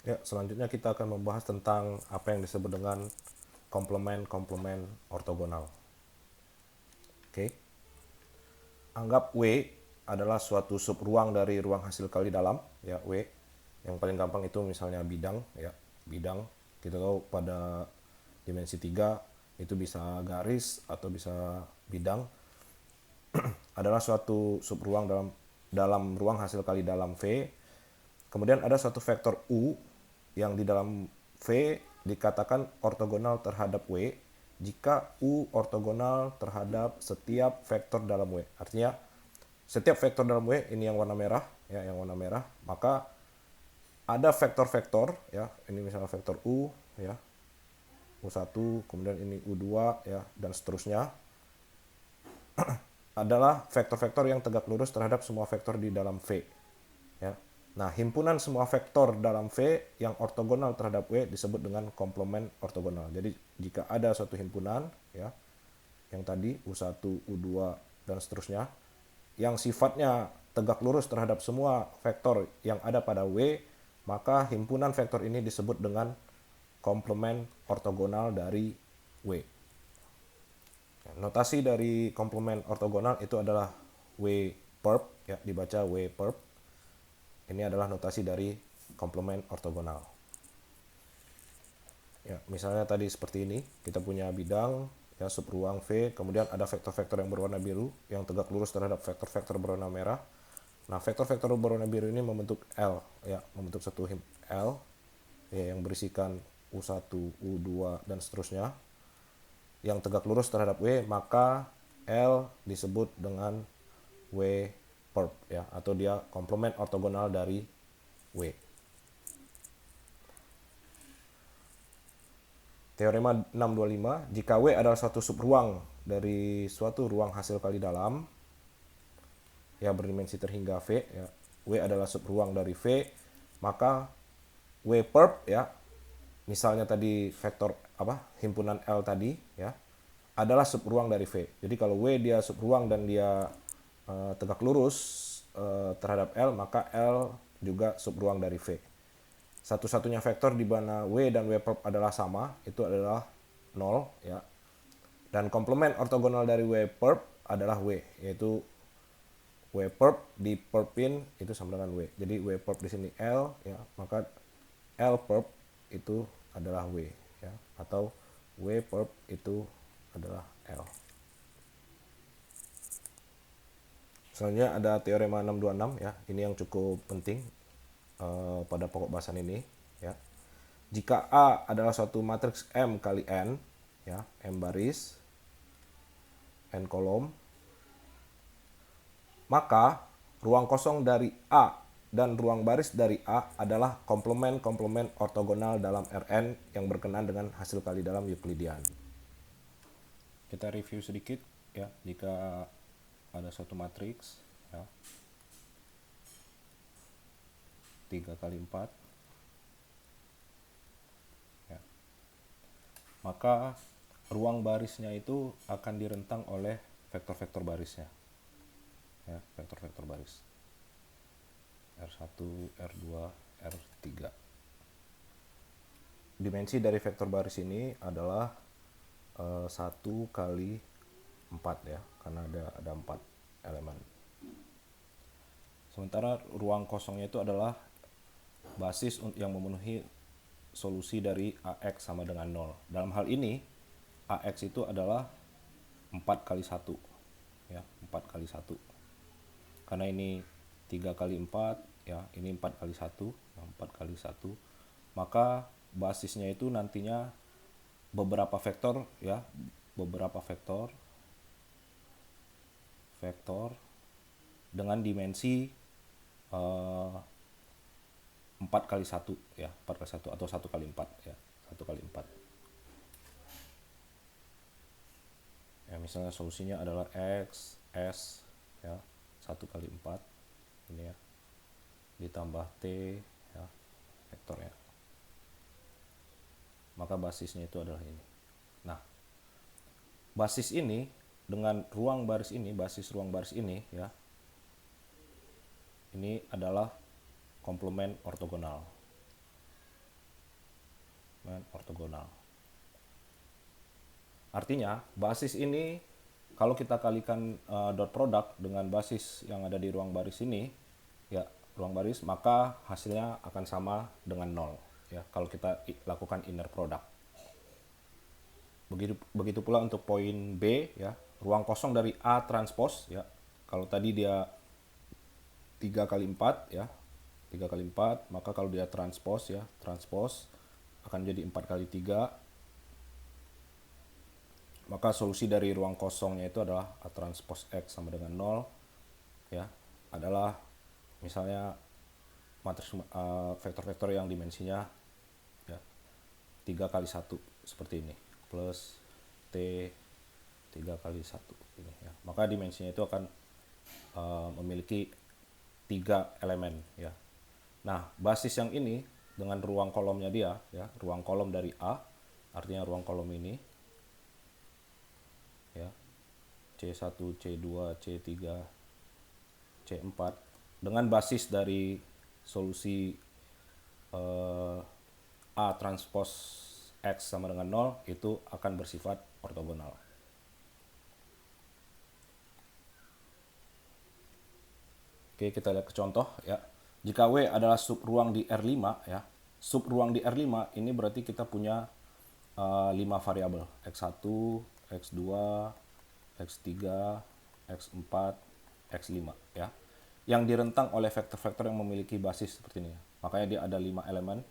Ya, selanjutnya kita akan membahas tentang apa yang disebut dengan komplement-komplement ortogonal. Oke. Anggap W adalah suatu sub ruang dari ruang hasil kali dalam, ya W. Yang paling gampang itu misalnya bidang, ya. Bidang kita tahu pada dimensi 3 itu bisa garis atau bisa bidang, adalah suatu sub ruang dalam dalam ruang hasil kali dalam V. Kemudian ada suatu vektor U yang di dalam V dikatakan ortogonal terhadap W jika U ortogonal terhadap setiap vektor dalam W. Artinya setiap vektor dalam W ini yang warna merah, ya, yang warna merah, maka ada vektor-vektor, ya, ini misalnya vektor U, ya, U1, kemudian ini U2, ya, dan seterusnya, adalah vektor-vektor yang tegak lurus terhadap semua vektor di dalam V. Ya. Nah, himpunan semua vektor dalam V yang ortogonal terhadap W disebut dengan komplement ortogonal. Jadi, jika ada suatu himpunan, ya, yang tadi U1, U2, dan seterusnya, yang sifatnya tegak lurus terhadap semua vektor yang ada pada W, maka himpunan vektor ini disebut dengan komplement ortogonal dari W. Notasi dari komplement ortogonal itu adalah W perp, ya, dibaca W perp. Ini adalah notasi dari komplement ortogonal. Ya, misalnya tadi seperti ini, kita punya bidang, ya, subruang V, kemudian ada vektor-vektor yang berwarna biru yang tegak lurus terhadap vektor-vektor berwarna merah. Nah, vektor-vektor berwarna biru ini membentuk L, ya, membentuk satu L, ya, yang berisikan U1, U2, dan seterusnya yang tegak lurus terhadap W, maka L disebut dengan W perp, ya, atau dia komplement ortogonal dari W. Teorema 625, jika W adalah suatu subruang dari suatu ruang hasil kali dalam, ya, berdimensi terhingga V, ya, W adalah subruang dari V, maka W perp, ya, misalnya tadi vektor apa, himpunan L tadi, ya, adalah subruang dari V. Jadi kalau W dia subruang dan dia tegak lurus terhadap L, maka L juga subruang dari V. Satu-satunya vektor di mana W dan W perp adalah sama, itu adalah 0, ya. Dan komplement ortogonal dari W perp adalah W, yaitu W perp di perpin itu sama dengan W. Jadi W perp di sini L, ya, maka L perp itu adalah W, ya, atau W perp itu adalah L. Selanjutnya ada teorema 626, ya. Ini yang cukup penting pada pokok bahasan ini, ya. Jika A adalah suatu matriks M kali N, ya, M baris, N kolom, maka ruang kosong dari A dan ruang baris dari A adalah komplement-komplement ortogonal dalam Rn yang berkenaan dengan hasil kali dalam Euklidian. Kita review sedikit, ya, jika ada suatu matriks, ya, 3 kali 4, ya, maka ruang barisnya itu akan direntang oleh vektor-vektor barisnya, ya, vektor-vektor baris R1, R2, R3. Dimensi dari vektor baris ini adalah 1 kali 4, ya, karena ada 4 elemen. Sementara ruang kosongnya itu adalah basis yang memenuhi solusi dari AX sama dengan 0. Dalam hal ini AX itu adalah 4 kali 1, ya, 4 kali 1. Karena ini 3 kali 4, ya, ini 4 kali 1, 4 kali 1. Maka basisnya itu nantinya beberapa vektor, ya, beberapa vektor dengan dimensi 4 kali 1, ya, 4 kali 1 atau 1 kali 4, ya, 1 kali 4. Ya, misalnya solusinya adalah X, S, ya, 1 kali 4, ini, ya, ditambah T, ya, vektornya. Maka basisnya itu adalah ini. Nah, basis ini dengan ruang baris ini, basis ruang baris ini, ya, ini adalah komplement ortogonal. komplement ortogonal. Artinya basis ini kalau kita kalikan dot product dengan basis yang ada di ruang baris ini, ya ruang baris, maka hasilnya akan sama dengan 0 ya kalau kita lakukan inner product. Begitu pula untuk poin B ya, ruang kosong dari A transpose ya. Kalau tadi dia 3 kali 4 ya. 3 kali 4, maka kalau dia transpose ya, transpose akan jadi 4 kali 3. Maka solusi dari ruang kosongnya itu adalah A transpose X sama dengan 0 ya, adalah misalnya matriks vektor-vektor yang dimensinya ya 3 kali 1 seperti ini, plus T 3 kali 1 ini ya. Maka dimensinya itu akan memiliki 3 elemen ya. Nah, basis yang ini dengan ruang kolomnya dia ya, ruang kolom dari A, artinya ruang kolom ini ya, C1, C2, C3, C4 dengan basis dari solusi A transpose X sama dengan 0 itu akan bersifat ortogonal. Oke, kita lihat ke contoh ya. Jika W adalah subruang di R5 ya. Subruang di R5 ini berarti kita punya 5 variabel, X1, X2, X3, X4, X5 ya. Yang direntang oleh vektor-vektor yang memiliki basis seperti ini. Makanya dia ada 5 elemen,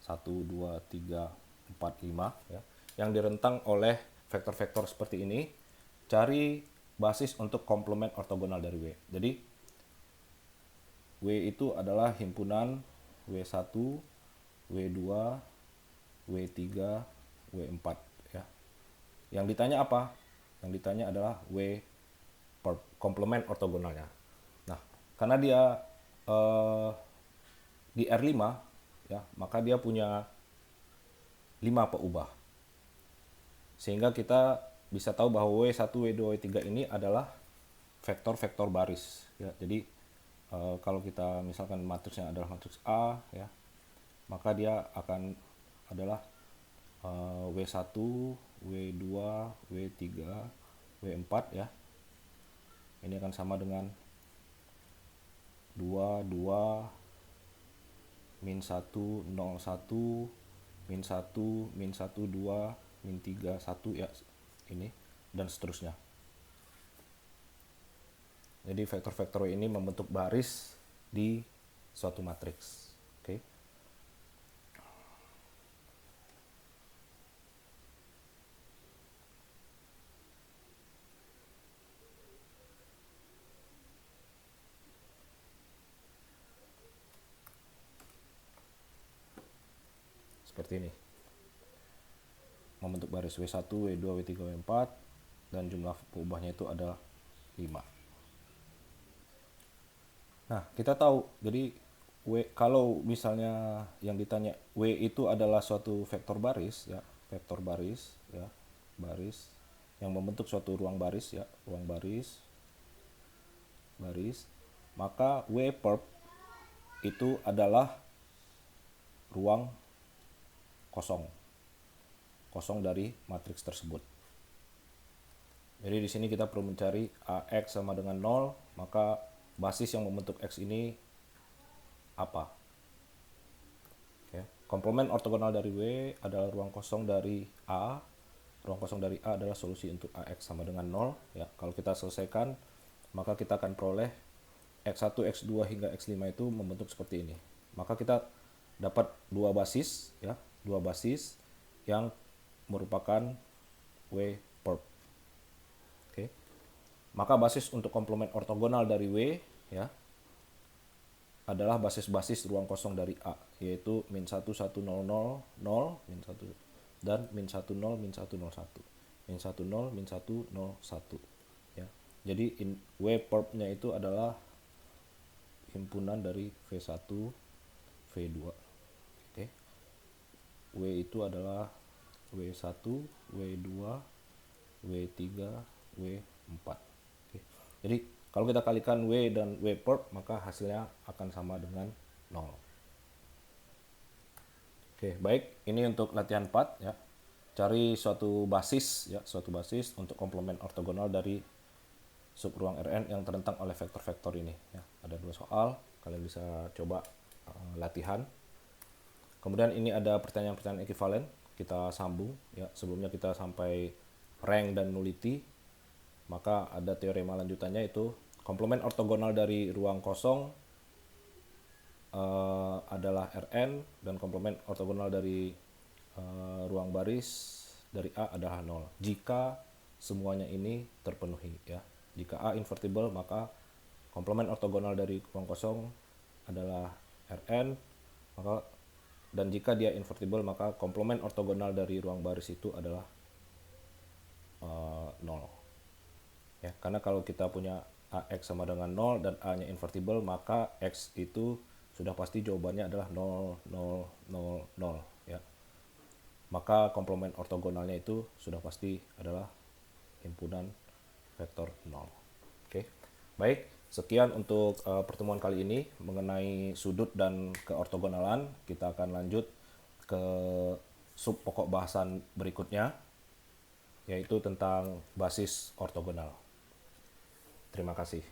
1, 2, 3, 4, 5 ya. Yang direntang oleh vektor-vektor seperti ini. Cari basis untuk komplement ortogonal dari W. Jadi W itu adalah himpunan W1, W2, W3, W4 ya. Yang ditanya apa? Yang ditanya adalah W per komplement ortogonalnya. Nah, karena dia di R5 ya, maka dia punya 5 peubah. Sehingga kita bisa tahu bahwa W1, W2, W3 ini adalah vektor-vektor baris ya. Jadi kalau kita misalkan matriksnya adalah matriks A ya, maka dia akan adalah W1, W2, W3, W4 ya. Ini akan sama dengan 2, 2, min 1, 0, 1, min 1, min 1, 2, min 3, 1 ya, ini dan seterusnya. Jadi vektor-vektor ini membentuk baris di suatu matriks. Oke. Seperti ini. Membentuk baris W1, W2, W3, W4 dan jumlah peubahnya itu adalah 5. Nah, kita tahu, jadi kalau misalnya yang ditanya W itu adalah suatu vektor baris ya, vektor baris ya, baris yang membentuk suatu ruang baris ya, ruang baris, maka W perp itu adalah ruang kosong dari matriks tersebut. Jadi di sini kita perlu mencari AX sama dengan 0, maka basis yang membentuk X ini apa? Ya. Komplement ortogonal dari W adalah ruang kosong dari A. Ruang kosong dari A adalah solusi untuk AX sama dengan 0. Ya. Kalau kita selesaikan, maka kita akan peroleh X1, X2 hingga X5 itu membentuk seperti ini. Maka kita dapat dua basis ya, dua basis yang merupakan W perp. Oke. Maka basis untuk komplement ortogonal dari W ya adalah basis-basis ruang kosong dari A, yaitu min 1, 1, 0, 0, 0, min 1 dan min 1, 0, min 1, 0, 1. Min 1, 0, min 1, 0, 1 ya. Jadi W perp-nya itu adalah himpunan dari V1, V2. Oke. W itu adalah W1, W2, W3, W4. Oke. Jadi kalau kita kalikan W dan W perp, maka hasilnya akan sama dengan 0. Oke. Oke, baik. Ini untuk latihan 4 ya. Cari suatu basis ya, suatu basis untuk komplement ortogonal dari sub ruang Rn yang terentang oleh vektor-vektor ini ya. Ada 2 soal, kalian bisa coba latihan. Kemudian ini ada pertanyaan-pertanyaan ekuivalen, kita sambung ya. Sebelumnya kita sampai rank dan nullity, maka ada teorema lanjutannya itu komplement ortogonal dari ruang kosong adalah Rn dan komplement ortogonal dari ruang baris dari A adalah 0 jika semuanya ini terpenuhi ya. Jika A invertible maka komplement ortogonal dari ruang kosong adalah Rn, maka dan jika dia invertible maka komplement ortogonal dari ruang baris itu adalah 0 ya. Karena kalau kita punya AX sama dengan 0 dan A nya invertible maka X itu sudah pasti jawabannya adalah 0 0 0 0 ya. Maka komplement ortogonalnya itu sudah pasti adalah himpunan vektor 0. Oke. Baik, sekian untuk pertemuan kali ini mengenai sudut dan keortogonalan. Kita akan lanjut ke sub pokok bahasan berikutnya, yaitu tentang basis ortogonal. Terima kasih.